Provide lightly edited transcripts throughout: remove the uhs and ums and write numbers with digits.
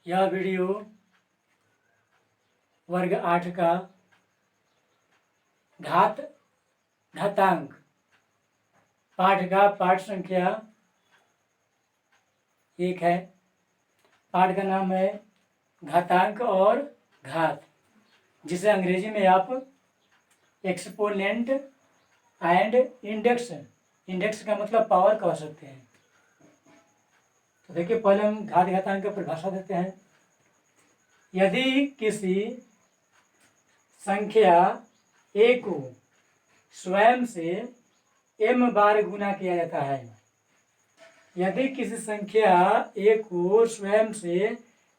यह वीडियो वर्ग 8 का घात घातांक पाठ का पाठ संख्या 1 है। पाठ का नाम है घातांक और घात, जिसे अंग्रेजी में आप एक्सपोनेंट एंड इंडेक्स, इंडेक्स का मतलब पावर कह सकते हैं। तो देखिए, पहले हम घात घातांक की परिभाषा देते हैं। यदि किसी संख्या a को स्वयं से m बार गुना किया जाता है, यदि किसी संख्या a को स्वयं से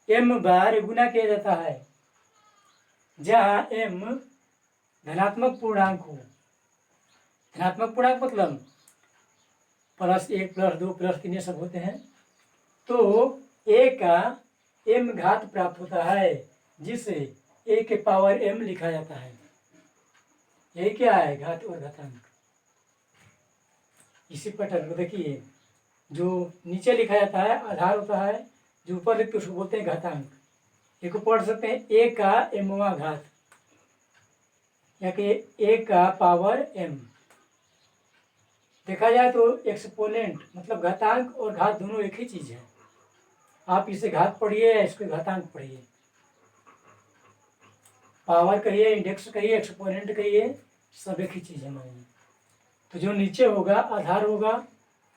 m बार गुना किया जाता है, जहाँ m धनात्मक पूर्णांक हो। धनात्मक पूर्णांक मतलब +1 +2 +3 ये सब होते हैं। तो a का m घात प्राप्त होता है, जिसे a के पावर m लिखा जाता है। यही क्या है? घात और घातांक। इसी पैटर्न को देखिए, जो नीचे लिखा जाता है आधार होता है, जो ऊपर लिखते उसको बोलते हैं घातांक। एक को पढ़ सकते हैं a का mवां घात, या कि a का पावर m। देखा जाए तो एक्सपोनेंट मतलब घातांक और घात दोनों एक ही चीज है। आप इसे घात पढ़िए या इसको घातांक पढ़िए, पावर कहिए, इंडेक्स कहिए, एक्सपोनेंट कहिए, सब एक ही चीज है मानिए। तो जो नीचे होगा आधार होगा,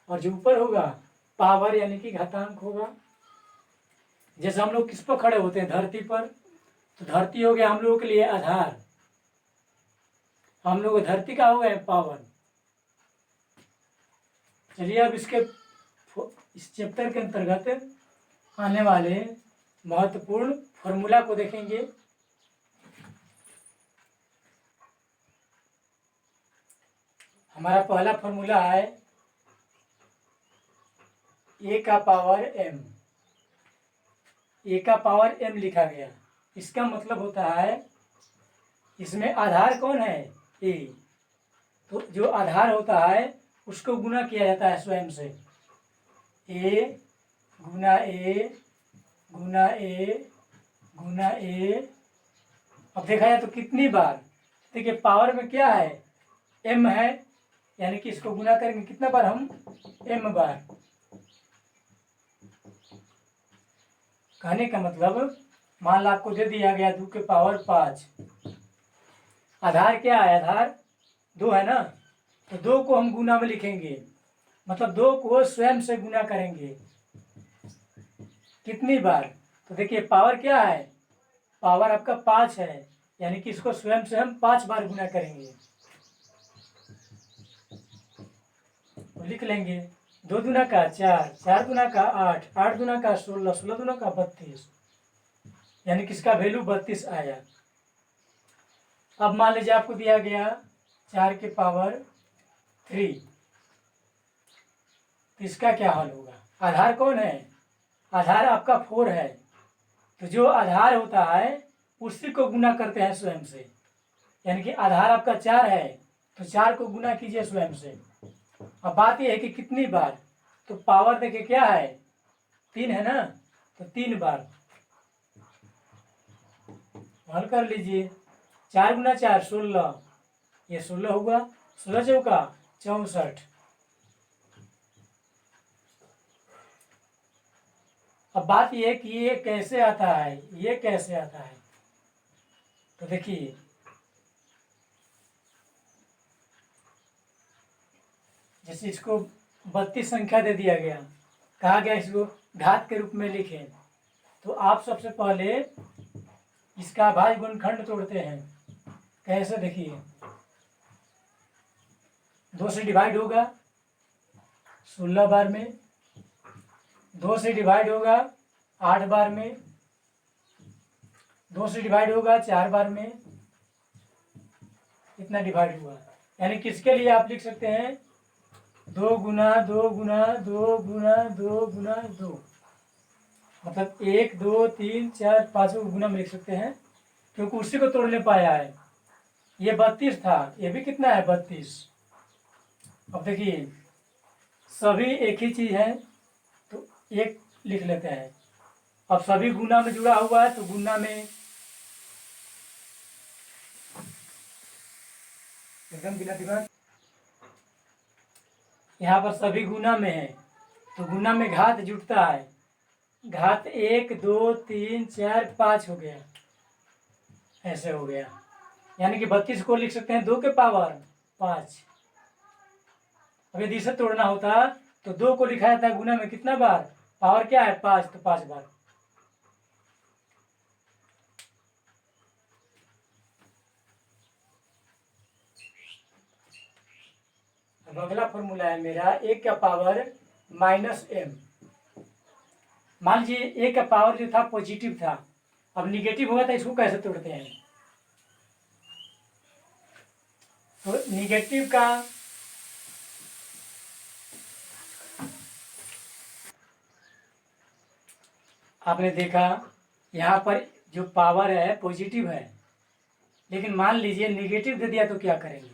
और जो ऊपर होगा पावर यानी कि घातांक होगा। जैसे हम लोग किस पर खड़े होते हैं? धरती पर। तो धरती हो गया हम लोगों के लिए आधार, हम लोग धरती का हो गया पावर। चलिए अब इस चैप्टर के अंतर्गत आने वाले महत्वपूर्ण फॉर्मूला को देखेंगे। हमारा पहला फॉर्मूला है a का पावर m। a का पावर m लिखा गया, इसका मतलब होता है इसमें आधार कौन है? a। तो जो आधार होता है उसको गुना किया जाता है स्वयं से। a Guna a Guna a Guna a। अब देखा जाए तो कितनी बार? देखिए पावर में क्या है? m है, यानी कि इसको गुना करेंगे कितना बार? हम m बार। कहने का मतलब, मान लो आपको दे दिया गया 2 के पावर 5। आधार क्या है? आधार 2 है ना, तो 2 को हम गुना में लिखेंगे, मतलब 2 को स्वयं से गुना करेंगे। कितनी बार? तो देखिए पावर क्या है? पावर आपका 5 है, यानी कि इसको स्वयं से हम 5 बार गुना करेंगे। तो लिख लेंगे 2 दूना का 4, 4 दूना का 8, 8 दूना का 16, 16 दूना का 32, यानी कि इसका वैल्यू 32 आया। अब मान लीजिए आपको दिया गया 4 के पावर 3, तो इसका क्या हल होगा? आधार कौन है? आधार आपका 4 है, तो जो आधार होता है उसी को गुना करते हैं स्वयं से। यानी कि आधार आपका 4 है, तो 4 को गुना कीजिए स्वयं से। अब बात यह है कि कितनी बार? तो पावर देखिए क्या है? 3 है ना, तो 3 बार। हल कर लीजिए। 4 गुना 4 16, ये 16 होगा, 16 चौका 64। अब बात यह है कि ये कैसे आता है, ये कैसे आता है? तो देखिए, जैसे इसको 32 संख्या दे दिया गया, कहा गया इसको घात के रूप में लिखें, तो आप सबसे पहले इसका भाज्य गुणनखंड तोड़ते हैं। कैसे? देखिए, 2 से डिवाइड होगा 16 बार में, 2 से डिवाइड होगा 8 बार में, 2 से डिवाइड होगा 4 बार में, इतना डिवाइड हुआ। यानी किसके लिए आप लिख सकते हैं? 2 गुना 2 गुना 2 गुना 2 गुना 2, मतलब 1 2 3 4 5 गुना में लिख सकते हैं, क्योंकि उसी को तोड़ने पाया है। ये 32 था, ये भी कितना है? 32। अब देखिए सभी एक ही चीज है, तो एक लिख लेते हैं। अब सभी गुना में जुड़ा हुआ है तो गुना में एकदम बिना दिमाग, यहाँ पर सभी गुना में है तो गुना में घात जुटता है, घात 1 2 3 4 5 हो गया, ऐसे हो गया। यानी कि 32 को लिख सकते हैं 2 के पावर 5। अब यदि इसे तोड़ना होता तो 2 को लिखा जाता है गुना में कितना बार, पावर क्या है 5, तो 5 बार। अब अगला फॉर्मूला है मेरा एक का पावर -m। मान लीजिए एक का पावर जो था पॉजिटिव था, अब निगेटिव होगा तो इसको कैसे तोड़ते हैं, तो निगेटिव का आपने देखा यहाँ पर जो पावर है पॉजिटिव है, लेकिन मान लीजिए निगेटिव दे दिया तो क्या करेंगे।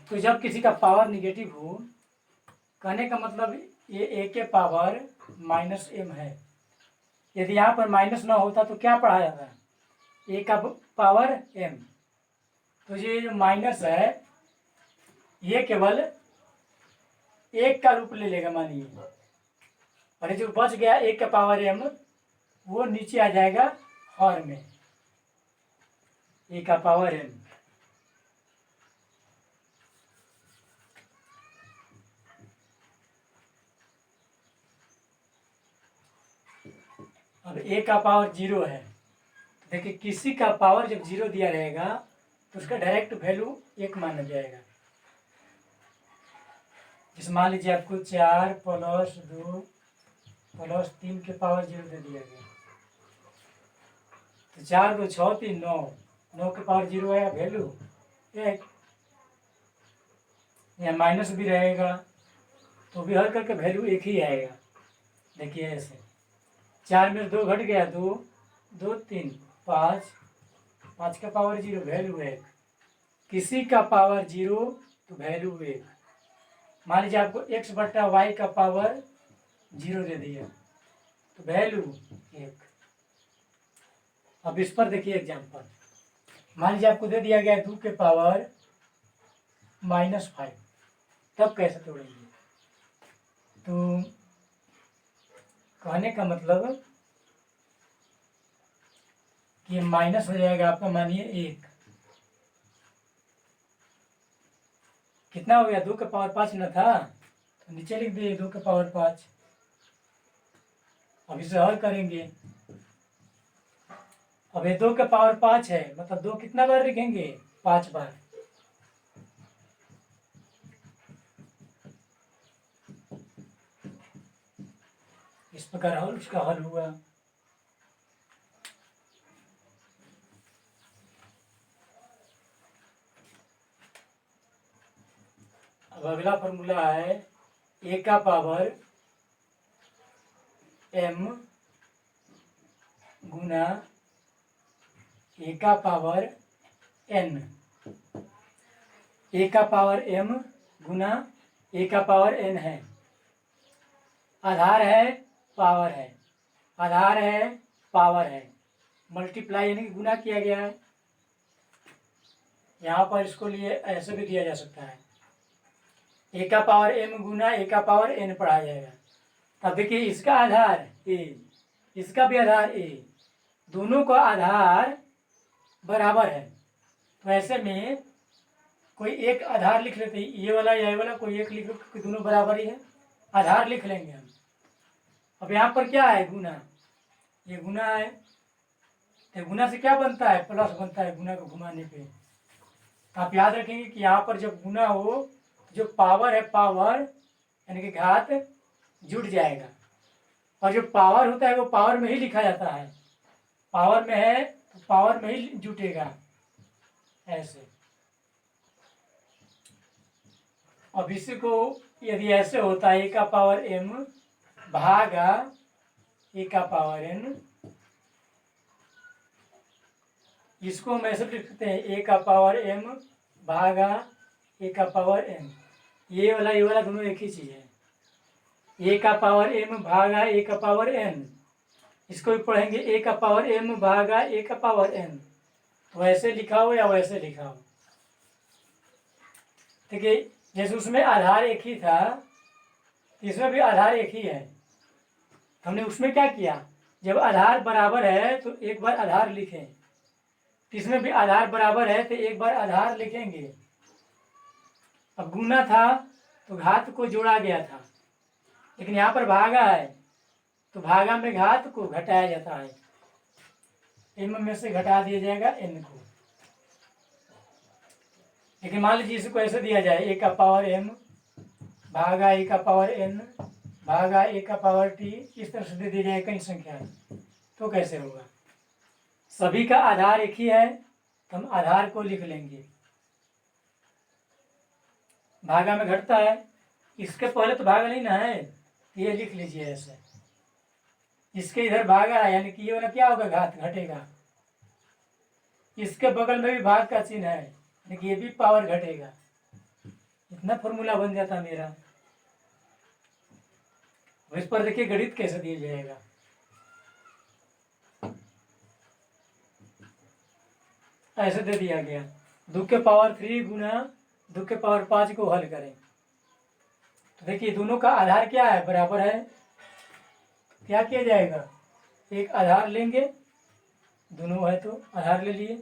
तो जब किसी का पावर निगेटिव हो, कहने का मतलब ये a के पावर -m है। यदि यहाँ पर माइनस ना होता तो क्या पढ़ा जाता है, a का पावर m। तो ये जो माइनस है ये केवल 1 का रूप ले लेगा मानिए, और ये जो बच गया 1 का पावर m वो नीचे आ जाएगा हर में, a का पावर m। अब a का पावर 0 है, देखिए किसी का पावर जब 0 दिया रहेगा तो उसका डायरेक्ट वैल्यू 1 माना जाएगा। जैसे मान लीजिए आपको 4 + 2 + 3 के पावर 0 दे दिया गया, तो 4 2 6 3 9, 9 के पावर 0 आएगा वैल्यू 1। या माइनस भी रहेगा तो भी हर करके वैल्यू 1 ही आएगा। देखिए ऐसे 4 में 2 घट गया, 2 2 3 5, 5 का पावर 0 वैल्यू 1, किसी का पावर 0 तो वैल्यू 1। मान लीजिए आपको x/y का पावर 0 दे दिया तो वैल्यू 1। अब इस पर देखिए एग्जाम्पल, मान लीजिए आपको दे दिया गया 2 के पावर -5, तब कैसे तोड़ेंगे। तो कहने का मतलब कि ये माइनस हो जाएगा आपका, मानिए 1, कितना हो गया 2 के पावर 5 न था तो नीचे लिख दिए 2 के पावर 5। अब इसे हल करेंगे, अब ये 2 के पावर 5 है मतलब 2 कितना बार लिखेंगे 5 बार। इस प्रकार हल उसका हल हुआ। अब अगला फॉर्मूला है a का पावर m गुना a का पावर n। a का पावर m गुना a का पावर n है, आधार है पावर है, आधार है पावर है, मल्टीप्लाई यानी कि गुना किया गया है। यहाँ पर इसको लिए ऐसे भी दिया जा सकता है, a का पावर m गुना a का पावर n पढ़ा जाएगा। अब देखिए इसका आधार a, इसका भी आधार a, दोनों का आधार बराबर है, तो ऐसे में कोई एक आधार लिख लेते, ये वाला या ये वाला कोई एक लिख लो क्योंकि दोनों बराबर ही है, आधार लिख लेंगे हम। अब यहाँ पर क्या है गुना, ये गुना है, तो गुना से क्या बनता है प्लस बनता है गुना को घुमाने पे। आप याद रखेंगे कि यहाँ पर जब गुना हो जो पावर है पावर यानी कि घात जुड़ जाएगा, और जो पावर होता है वो पावर में ही लिखा जाता है, पावर में है तो पावर में ही जुटेगा ऐसे। अब इसी को यदि ऐसे होता है a का पावर m भागा a का पावर n, इसको हम ऐसे लिख सकते हैं a का पावर m भागा a का पावर n। ये वाला दोनों एक ही चीज है, ए का पावर m भागा ए का पावर n, इसको भी पढ़ेंगे ए का पावर m भागा ए का पावर n। तो वैसे लिखा हो या वैसे लिखा हो, ठीक है। जैसे उसमें आधार एक ही था, इसमें भी आधार एक ही है। हमने उसमें क्या किया, जब आधार बराबर है तो एक बार आधार लिखें, इसमें भी आधार बराबर है तो एक बार आधार लिखेंगे। अब गुना था तो घात को जोड़ा गया था, लेकिन यहाँ पर भागा है तो भागा में घात को घटाया जाता है, m में से घटा दिया जाएगा n को। लेकिन मान लीजिए इसको ऐसे दिया जाए a का पावर m भागा a का पावर n भागा a का पावर t, इस तरह से दे दी जाए कई संख्या, तो कैसे होगा। सभी का आधार एक ही है तो हम आधार को लिख लेंगे, भागा में घटता है, इसके पहले तो भागा नहीं ना है, तो ये लिख लीजिए ऐसे। इसके इधर भागा है यानी कि ये वाला क्या होगा, घात घटेगा। इसके बगल में भी भाग का चिन्ह है यानी कि ये भी पावर घटेगा। इतना फॉर्मूला बन जाता मेरा। इस पर देखिए गणित कैसे दिया जाएगा। ऐसे दे दिया गया 2 के पावर 3 गुना 2 के पावर 5 को हल करें। तो देखिए दोनों का आधार क्या है, बराबर है। क्या किया जाएगा, एक आधार लेंगे, दोनों है तो आधार ले लिए।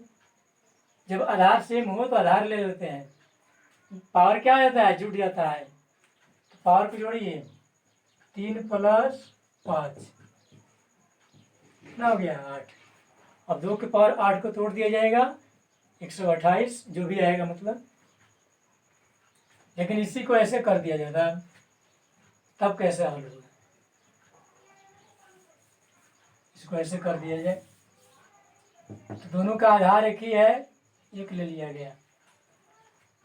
जब आधार सेम हो तो आधार ले लेते हैं। पावर क्या हो जाता है, जुड़ जाता है, तो पावर को जोड़िए 3 + 5 कितना हो गया 8। अब 2 के पावर 8 को तोड़ दिया जाएगा 128 जो भी आएगा मतलब। लेकिन इसी को ऐसे कर दिया जाता, तब कैसे हल होगा, इसको ऐसे कर दिया जाए तो दोनों का आधार एक ही है, एक ले लिया गया।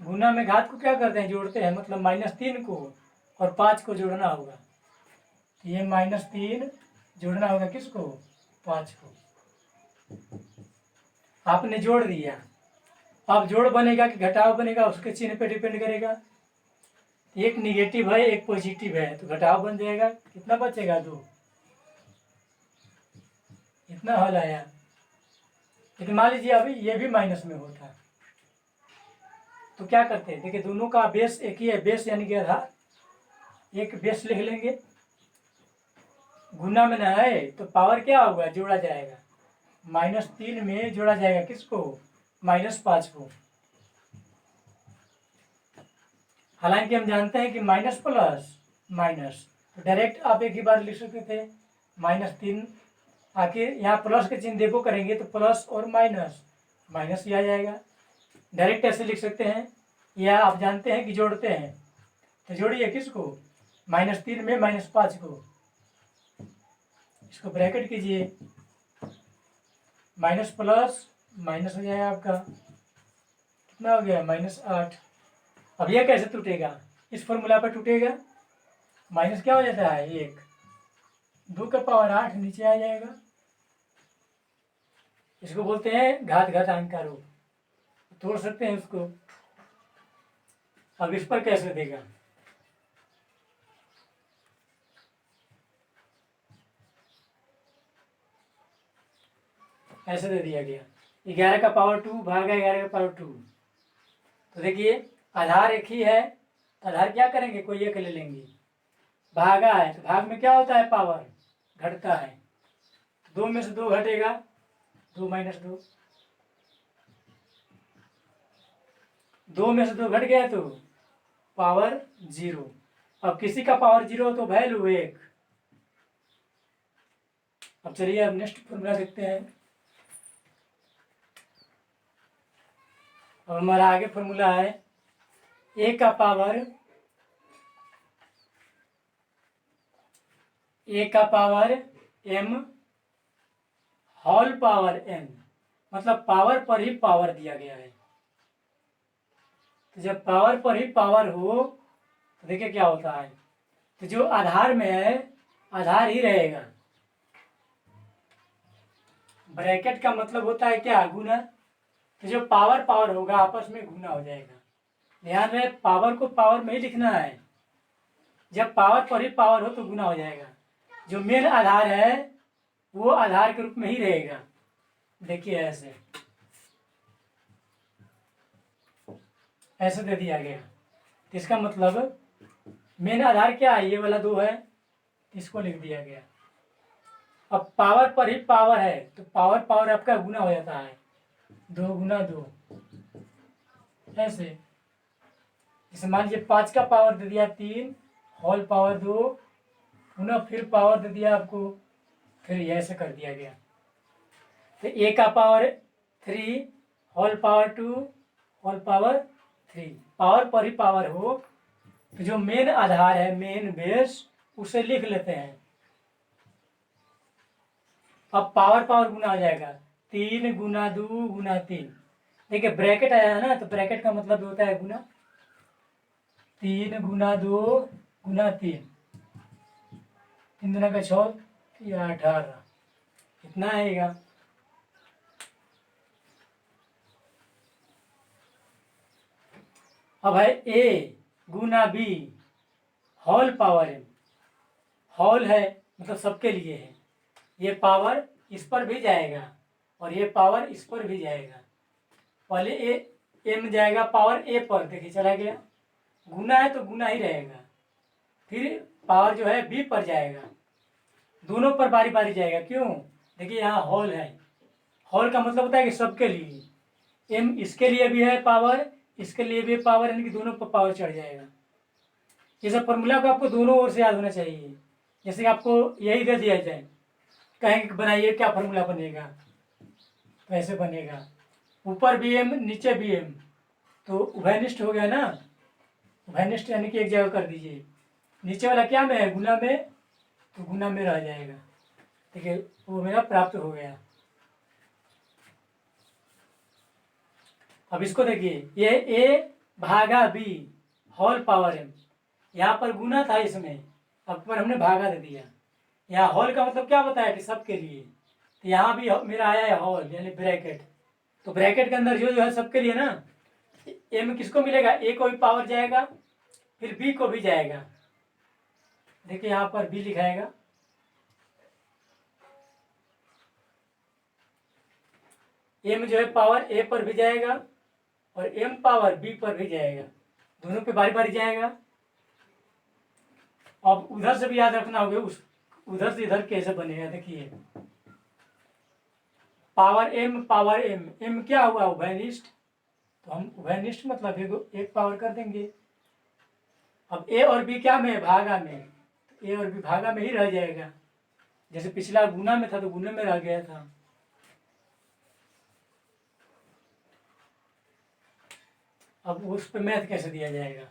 गुना में घात को क्या करते हैं, जोड़ते हैं, मतलब -3 को और 5 को जोड़ना होगा। तो ये -3 जोड़ना होगा किसको, 5 को। आपने जोड़ दिया, अब जोड़ बनेगा कि घटाव बनेगा उसके चिन्ह पे डिपेंड करेगा। एक निगेटिव है एक पॉजिटिव है तो घटाव बन जाएगा, कितना बचेगा 2। इतना हल आया। लेकिन मान लीजिए अभी ये भी माइनस में होता तो क्या करते हैं, देखिए दोनों का बेस एक ही है, बेस यानी कि आधार, एक बेस लिख लेंगे। गुना में ना है तो पावर क्या होगा, जोड़ा जाएगा। -3 में जोड़ा जाएगा किसको, -5 को। हालांकि हम जानते हैं कि माइनस प्लस माइनस, तो डायरेक्ट आप एक ही बार लिख सकते थे -3। आखिर यहाँ प्लस के चिन्ह देखो करेंगे तो प्लस और माइनस, माइनस ही आ जाएगा। डायरेक्ट ऐसे लिख सकते हैं, या आप जानते हैं कि जोड़ते हैं तो जोड़िए किसको, -3 में -5 को, इसको ब्रैकेट कीजिए, माइनस प्लस माइनस हो जाएगा आपका, कितना हो गया -8। अब यह कैसे टूटेगा, इस फॉर्मूला पर टूटेगा। माइनस क्या हो जाता है 1, 2 के पावर 8 नीचे आ जाएगा। इसको बोलते हैं घात घातांक का रूप, तोड़ सकते हैं उसको। अब इस पर कैसे देगा, ऐसे दे दिया गया 11 का पावर 2 भागा 11 का पावर 2। तो देखिए आधार एक ही है, आधार क्या करेंगे, कोई एक ले लेंगे। भागा है तो भाग में क्या होता है, पावर घटता है, 2 में से 2 घटेगा, 2 - 2, 2 में से 2 घट गया तो पावर 0। अब किसी का पावर 0 तो वैल्यू 1। अब चलिए अब नेक्स्ट फॉर्मूला देखते हैं। अब हमारा आगे फॉर्मूला है a का power m whole power n, मतलब पावर पर ही पावर दिया गया है। तो जब पावर पर ही पावर हो तो देखिए क्या होता है, तो जो आधार में है आधार ही रहेगा। ब्रैकेट का मतलब होता है क्या, गुना। तो जो पावर पावर होगा आपस में गुना हो जाएगा। ध्यान रहे पावर को पावर में ही लिखना है, जब पावर पर ही पावर हो तो गुना हो जाएगा। जो मेन आधार है वो आधार के रूप में ही रहेगा। देखिए ऐसे ऐसे दे दिया गया, तो इसका मतलब मेन आधार क्या है, ये वाला 2 है, इसको लिख दिया गया। अब पावर पर ही पावर है तो पावर पावर आपका गुना हो जाता है, 2 गुना 2 ऐसे। जैसे मान लीजिए 5 का पावर दे दिया 3 होल पावर 2 पुनः फिर पावर दे दिया आपको, फिर ये ऐसे कर दिया गया। तो a का power 3 whole power 2 whole power 3, power पर ही पावर हो तो जो मेन आधार है मेन बेस उसे लिख लेते हैं। अब पावर पावर गुना हो जाएगा, 3 गुना 2 गुना 3। देखिए ब्रैकेट आया है ना, तो ब्रैकेट का मतलब होता है गुना। 3 गुना 2 गुना 3, 3 दूना का 6 या 18, इतना आएगा। अब है a गुना b whole power m, whole है मतलब सबके लिए है, ये पावर इस पर भी जाएगा और ये पावर इस पर भी जाएगा। पहले ए m जाएगा पावर a पर, देखिए चला गया, गुना है तो गुना ही रहेगा। फिर पावर जो है b पर जाएगा, दोनों पर बारी बारी जाएगा। क्यों, देखिए यहाँ होल है, होल का मतलब होता है कि सबके लिए, m इसके लिए भी है पावर, इसके लिए भी पावर, यानी कि दोनों पर पावर चढ़ जाएगा। ये सब फॉर्मूला को आपको दोनों ओर से याद होना चाहिए। जैसे आपको यही दे दिया जाए, कहेंगे कि बनाइए क्या फॉर्मूला बनेगा, तो ऐसे बनेगा, ऊपर भी m नीचे भी m, तो उभयनिष्ठ हो गया ना। उभयनिष्ठ यानी कि एक जगह कर दीजिए, नीचे वाला क्या में है, गुना में, तो गुना में रह जाएगा। ठीक है, वो मेरा प्राप्त हो गया। अब इसको देखिए, ये a भागा b होल पावर m, यहाँ पर गुना था इसमें, अब पर हमने भागा दे दिया। यहाँ होल का मतलब क्या बताया कि सबके लिए, तो यहाँ भी मेरा आया है होल यानी ब्रैकेट, तो ब्रैकेट के अंदर जो जो है सबके लिए ना, ए में किसको मिलेगा, ए को भी पावर जाएगा, फिर बी को भी जाएगा। देखिए यहाँ पर बी लिखाएगा, एम जो है पावर ए पर भी जाएगा और एम पावर बी पर भी जाएगा, दोनों पे बारी बारी जाएगा। अब उधर से भी याद रखना होगा, उस उधर से इधर कैसे बनेगा। देखिए पावर एम, एम क्या हुआ, उभयनिष्ठ, तो हम उभयनिष्ठ मतलब एक पावर कर देंगे। अब ए और बी क्या में, भागा में, तो ए और बी भागा में ही रह जाएगा। जैसे पिछला गुना में था तो गुने में रह गया था। अब उस पे मैथ कैसे दिया जाएगा,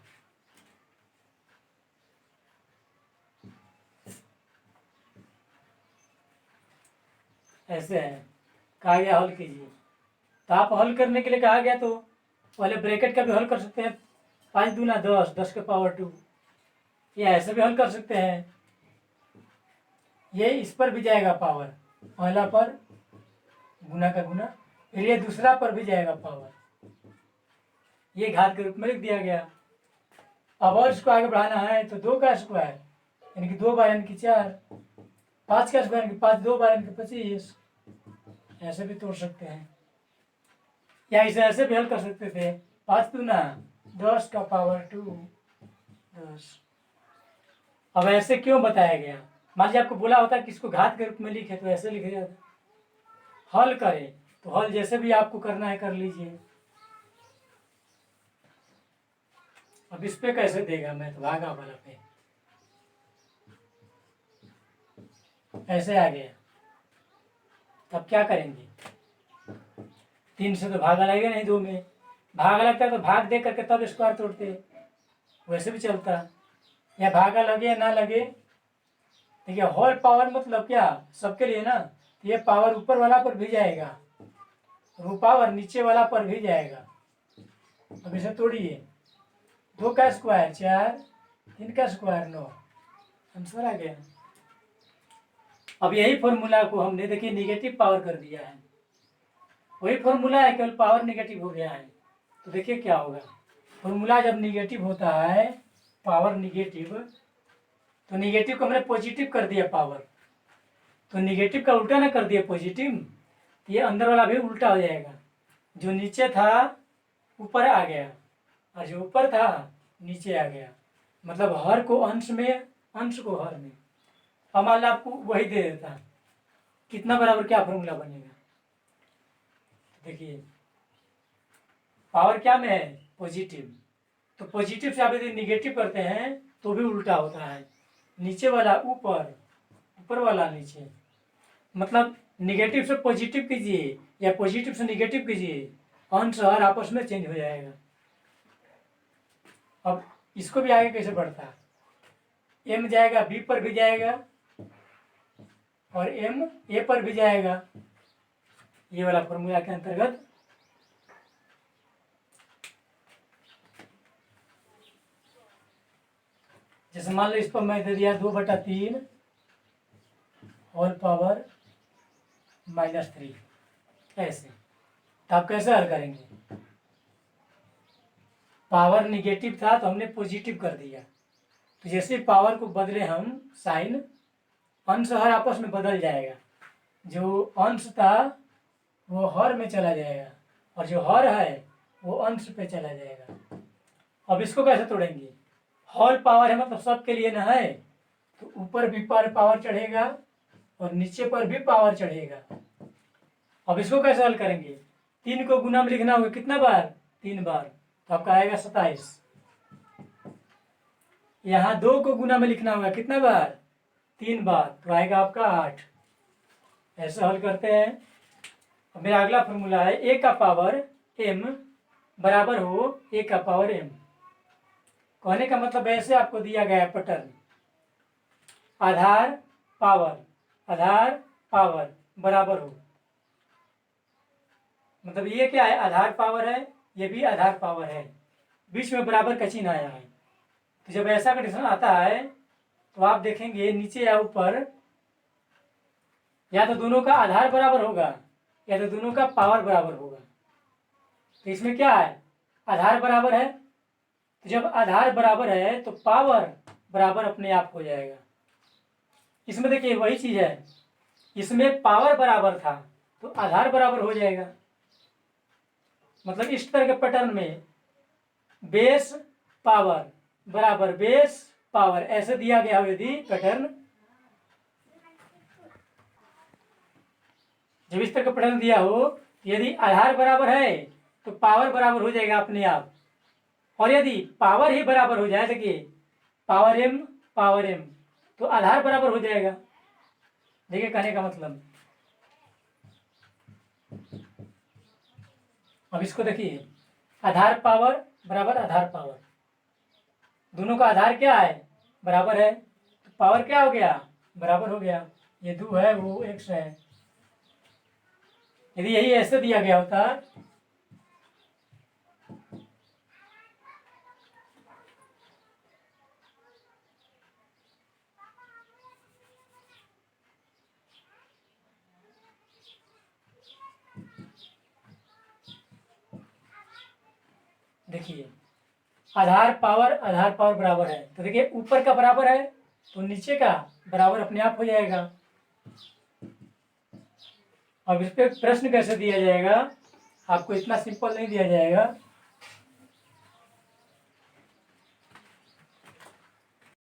ऐसे है, कहा गया हल कीजिए, तो आप हल करने के लिए कहा गया तो पहले ब्रैकेट का भी हल कर सकते हैं, 5 दूना 10, 10 के पावर 2, या ऐसे भी हल कर सकते हैं। ये इस पर भी जाएगा पावर, पहला पर गुना का गुना, फिर ये दूसरा पर भी जाएगा पावर, ये घात के रूप में लिख दिया गया। अब और इसको आगे बढ़ाना है तो 2 का स्क्वायर यानी कि 2 बार यानी कि 4, 5 का स्क्वायर यानी कि 5, 2 बार यानी कि 25, ऐसे भी तोड़ सकते हैं, या इसे ऐसे भी हल कर सकते थे, 5 दूना 10 का पावर 2 10। अब ऐसे क्यों बताया गया, मान लीजिए आपको बोला होता कि इसको घात के रूप में लिखे तो ऐसे लिखे जाता, हल करें तो हल जैसे भी आपको करना है कर लीजिए। अब इस पे कैसे देगा, मैं तो भागा वाला पे ऐसे आ गया, तब क्या करेंगे, 3 से तो भागा लगेगा नहीं, 2 में भागा लगता तो भाग दे करके तब स्क्वायर तोड़ते, वैसे भी चलता, या भागा लगे या ना लगे। देखिए होल पावर मतलब क्या, सबके लिए ना, ये पावर ऊपर वाला पर भी जाएगा और पावर नीचे वाला पर भी जाएगा। अब इसे तोड़िए, 2 का स्क्वायर 4, 3 का स्क्वायर 9, आंसर आ गया। अब यही फॉर्मूला को हमने देखिए निगेटिव पावर कर दिया है, वही फॉर्मूला है, केवल पावर निगेटिव हो गया है। तो देखिए क्या होगा, फॉर्मूला जब निगेटिव होता है, पावर निगेटिव, तो निगेटिव को हमने पॉजिटिव कर दिया पावर, तो निगेटिव का उल्टा ना कर दिया पॉजिटिव, तो ये अंदर वाला भी उल्टा हो जाएगा। जो नीचे था ऊपर आ गया और जो ऊपर था नीचे आ गया, मतलब हर को अंश में, अंश को हर में। अब मान लो आपको वही दे देता, कितना बराबर क्या फॉर्मूला बनेगा? देखिए पावर क्या में है? पॉजिटिव। तो पॉजिटिव से आप यदि निगेटिव करते हैं तो भी उल्टा होता है, नीचे वाला ऊपर, ऊपर वाला नीचे। मतलब निगेटिव से पॉजिटिव कीजिए या पॉजिटिव से निगेटिव कीजिए, अंश हर आपस में चेंज हो जाएगा। अब इसको भी आगे कैसे बढ़ता है? एम जाएगा बी पर भी जाएगा और एम ए पर भी जाएगा, ये वाला फॉर्मूला के अंतर्गत। जैसे मान लो इस पर मैं दे दिया 2/3 होल पावर -3, ऐसे। तो आप कैसे हल करेंगे? पावर निगेटिव था तो हमने पॉजिटिव कर दिया, तो जैसे पावर को बदले हम साइन, अंश हर आपस में बदल जाएगा। जो अंश था वो हर में चला जाएगा और जो हर है वो अंश पे चला जाएगा। अब इसको कैसे तोड़ेंगे? होल पावर है मतलब सबके लिए ना है, तो ऊपर भी पर पावर चढ़ेगा और नीचे पर भी पावर चढ़ेगा। अब इसको कैसे हल करेंगे? 3 को गुना में लिखना होगा, कितना बार? 3 बार, तो आपका आएगा 27। यहाँ 2 को गुना में लिखना होगा, कितना बार? 3 बार, तो आएगा आपका 8। ऐसे हल करते हैं। अब मेरा अगला फॉर्मूला है ए का पावर m बराबर हो ए का पावर m। कहने का मतलब ऐसे आपको दिया गया है पैटर्न, आधार पावर बराबर हो, मतलब ये क्या है? आधार पावर है, ये भी आधार पावर है, बीच में बराबर का चिन्ह आया है। तो जब ऐसा कंडीशन आता है तो आप देखेंगे नीचे या ऊपर, या तो दोनों का आधार बराबर होगा या तो दोनों का पावर बराबर होगा। तो इसमें क्या है? आधार बराबर है, तो जब आधार बराबर है तो पावर बराबर अपने आप हो जाएगा। इसमें देखिए वही चीज है, इसमें पावर बराबर था तो आधार बराबर हो जाएगा। मतलब इस तरह के पैटर्न में बेस पावर बराबर बेस पावर ऐसे दिया गया हो यदि पैटर्न, जब इस तरह का पैटर्न दिया हो, यदि आधार बराबर है तो पावर बराबर हो जाएगा अपने आप, और यदि पावर ही बराबर हो जाए, देखिए पावर m तो आधार बराबर हो जाएगा। देखिए कहने का मतलब, अब इसको देखिए, आधार पावर बराबर आधार पावर, दोनों का आधार क्या है? बराबर है, तो पावर क्या हो गया? बराबर हो गया। ये 2 है वो x है। यदि यही ऐसे दिया गया होता, देखिए आधार पावर बराबर है, तो देखिए ऊपर का बराबर है तो नीचे का बराबर अपने आप हो जाएगा। अब इस पे प्रश्न कैसे दिया जाएगा? आपको इतना सिंपल नहीं दिया जाएगा,